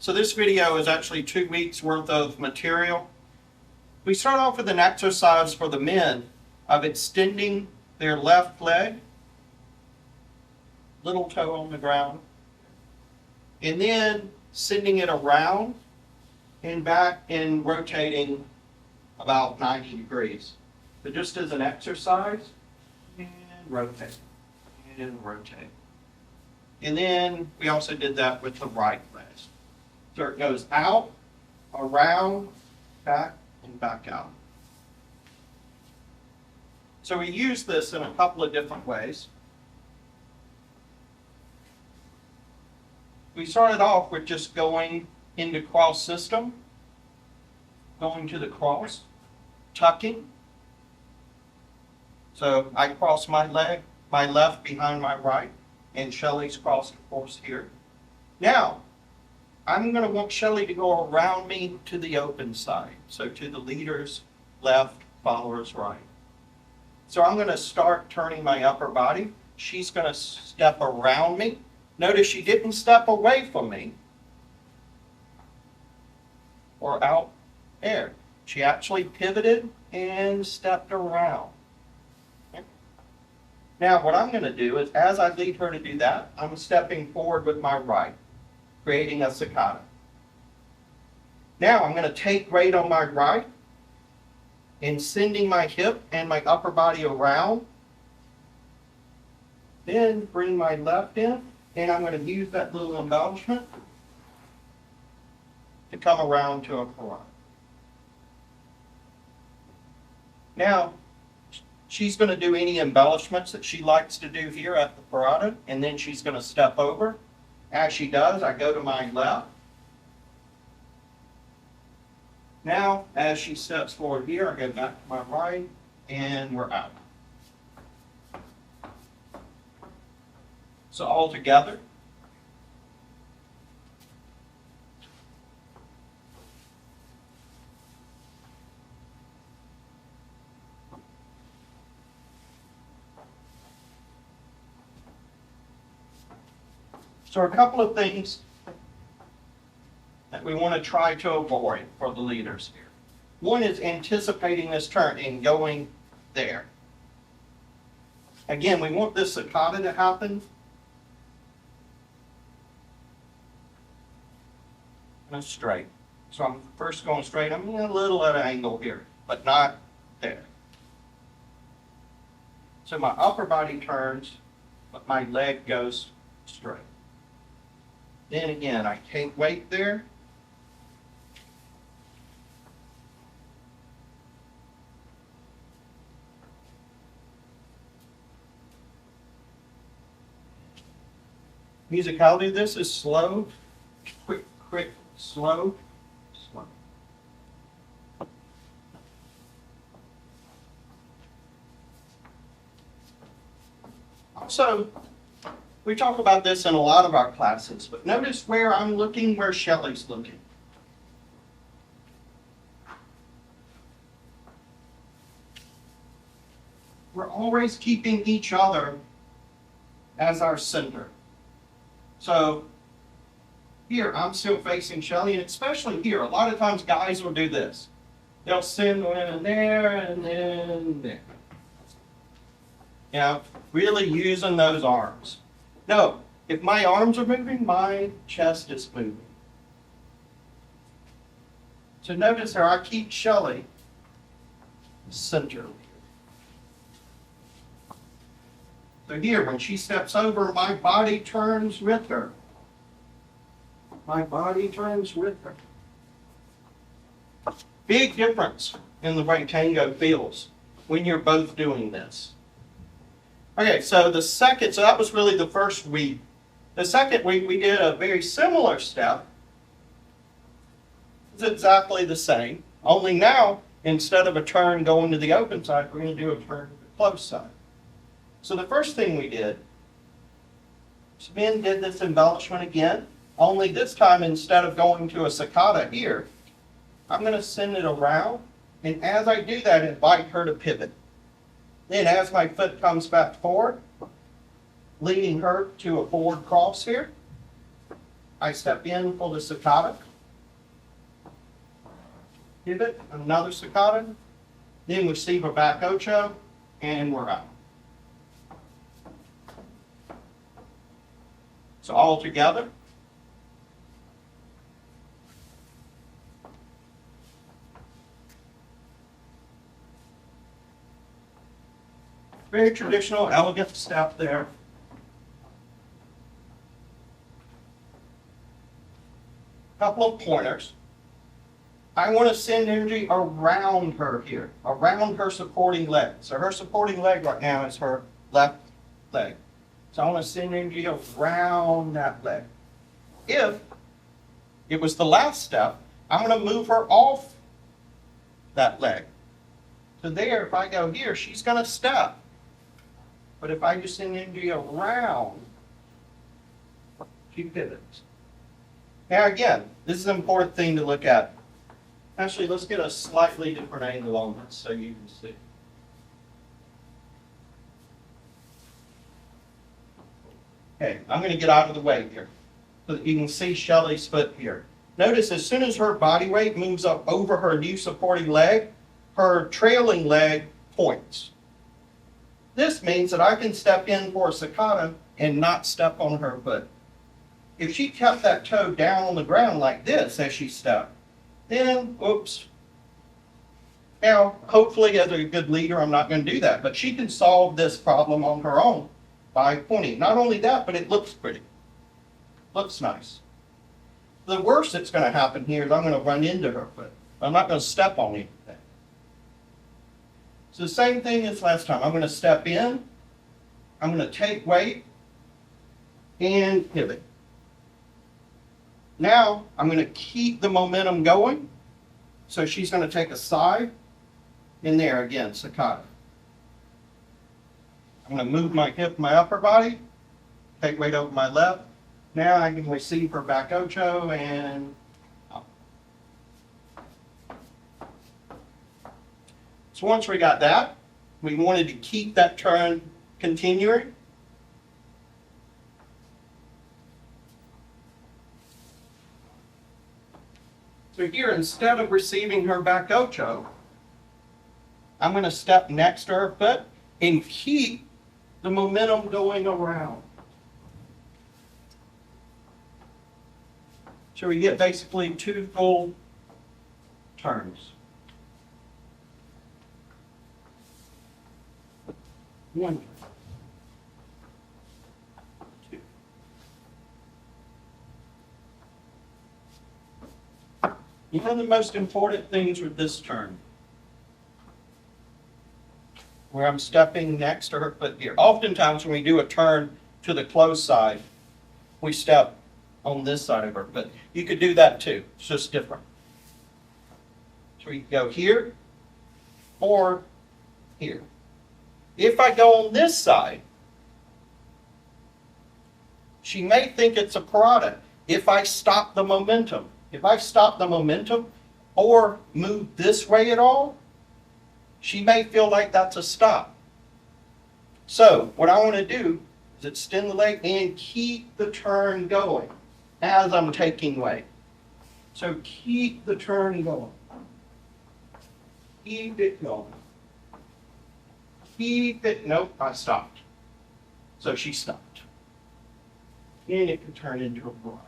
So this video is actually 2 weeks worth of material. We start off with an exercise for the men of extending their left leg, little toe on the ground, and then sending it around and back and rotating about 90 degrees. But just as an exercise, and rotate, and rotate. And then we also did that with the right leg. So it goes out, around, back, and back out. So we use this in a couple of different ways. We started off with just going into cross system, going to the cross, tucking. So I cross my leg, my left behind my right, and Shelley's crossed, of course, here. Now, I'm going to want Shelley to go around me to the open side, so to the leader's left, follower's right. So I'm going to start turning my upper body. She's going to step around me. Notice she didn't step away from me or out there. She actually pivoted and stepped around. Okay. Now what I'm going to do is, as I lead her to do that, I'm stepping forward with my right, creating a Sacada. Now I'm going to take weight on my right and sending my hip and my upper body around. Then bring my left in, and I'm going to use that little embellishment to come around to a parada. Now, she's going to do any embellishments that she likes to do here at the parada, and then she's going to step over. As she does, I go to my left. Now, as she steps forward here, I go back to my right, and we're out. So all together. So a couple of things that we want to try to avoid for the leaders here. One is anticipating this turn and going there. Again, we want this Sacada to happen in a straight. So I'm first going straight. I'm a little at an angle here, but not there. So my upper body turns, but my leg goes straight. Then again, I take weight there. Musicality of this is slow, quick, quick, slow, slow. Also, we talk about this in a lot of our classes, but notice where I'm looking, where Shelley's looking. We're always keeping each other as our center. So here, I'm still facing Shelley, and especially here, a lot of times guys will do this. They'll send one in there and then there. You know, really using those arms. No, if my arms are moving, my chest is moving. So notice how I keep Shelley center. So here, when she steps over, my body turns with her. My body turns with her. Big difference in the way tango feels when you're both doing this. Okay, so that was really the first week. The second week, we did a very similar step. It's exactly the same, only now, instead of a turn going to the open side, we're going to do a turn to the closed side. So the first thing we did, men did this embellishment again, only this time, instead of going to a Sacada here, I'm going to send it around, and as I do that, invite her to pivot. Then as my foot comes back forward, leading her to a forward cross here, I step in for the Sacada, pivot, another Sacada, then receive a back ocho, and we're out. So all together. Very traditional, elegant step there. Couple of pointers. I want to send energy around her here, around her supporting leg. So her supporting leg right now is her left leg. So I want to send energy around that leg. If it was the last step, I'm going to move her off that leg. So there, if I go here, she's going to step. But if I just send energy around, she pivots. Now again, this is an important thing to look at. Actually, let's get a slightly different angle on this so you can see. Okay, I'm going to get out of the way here so that you can see Shelley's foot here. Notice as soon as her body weight moves up over her new supporting leg, her trailing leg points. This means that I can step in for a Sacada and not step on her foot. If she kept that toe down on the ground like this as she stepped, then, oops. Now, hopefully as a good leader, I'm not going to do that, but she can solve this problem on her own by pointing. Not only that, but it looks pretty. Looks nice. The worst that's going to happen here is I'm going to run into her foot. I'm not going to step on anything. So the same thing as last time. I'm going to step in, I'm going to take weight, and pivot. Now, I'm going to keep the momentum going. So she's going to take a side, and there again, Sacada. I'm going to move my hip, my upper body, take weight over my left. Now I can receive her back ocho and up. So once we got that, we wanted to keep that turn continuing. So here, instead of receiving her back ocho, I'm going to step next to her foot and keep the momentum going around. So we get basically 2 full turns. 1 turn. 2. One of the most important things with this turn, where I'm stepping next to her foot here. Oftentimes when we do a turn to the close side, we step on this side of her foot. You could do that too. It's just different. So we go here or here. If I go on this side, she may think it's a parada. If I stop the momentum, or move this way at all, she may feel like that's a stop. So what I want to do is extend the leg and keep the turn going as I'm taking weight. So keep the turn going. Keep it going. Keep it. Nope, I stopped. So she stopped. And it can turn into a parada.